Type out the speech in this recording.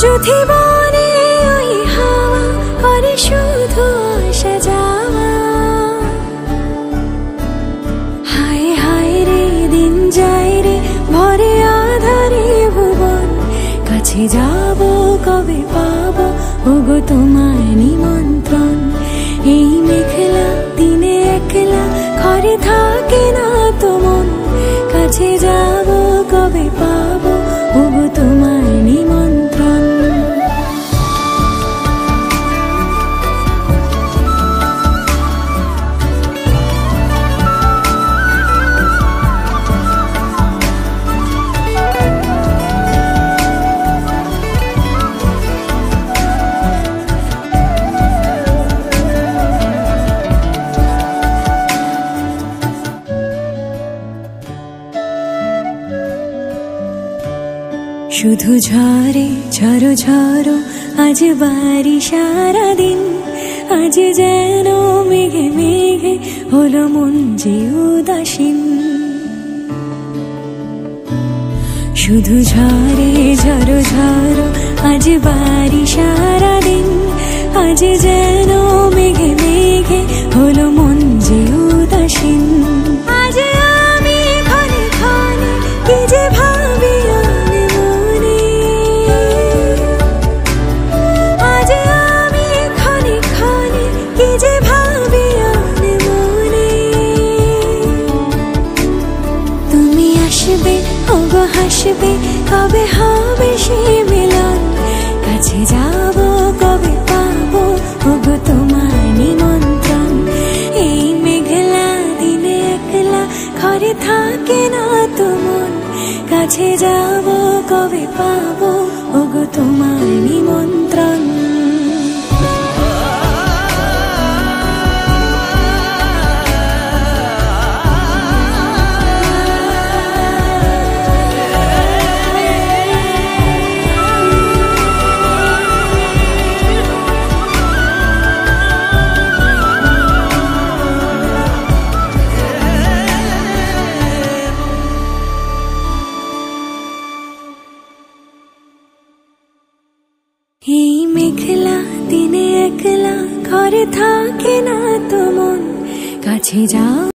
যদি বনে ওই হাওয়া করে শুধু আসা যাওয়া, হায় হায় রে দিন যায় রে ভরে আধারে ভুবন, কাছে যাব কবে পাবো ওগো তোমায় নিমন্ত্রণ। এই মেঘলা দিনে একলা ঘরে থাকে না তো মন, কাছে যাব কবে পাবো ওগো তোমায় নিমন্ত্রণ। শুধু ঝরে ঝরো ঝরো আজ বাড়ি সারাদিন, আজ যেন মেঘে মেঘে হলো মন যে উদাসীন। শুধু ঝরে ঝরো ঝরো আজ বাড়ি সারাদিন, আজ যেন মেঘে মেঘে হলো মন যে উদাসীন। আজ আমি ক্ষণে ক্ষণে কি যে ভাবি হাসবে, কবে হবে সে মিলন, কাছে যাব কবে পাবো ওগো তোমার নিমন্ত্রণ। এই মেঘলা দিনে একলা ঘরে থাকে না তো মন, কাছে যাব কবে পাবো ওগো তোমার নিমন্ত্রণ। এই মেঘলা দিনে একলা ঘরে থাকে না তো মন, কাছে যাও।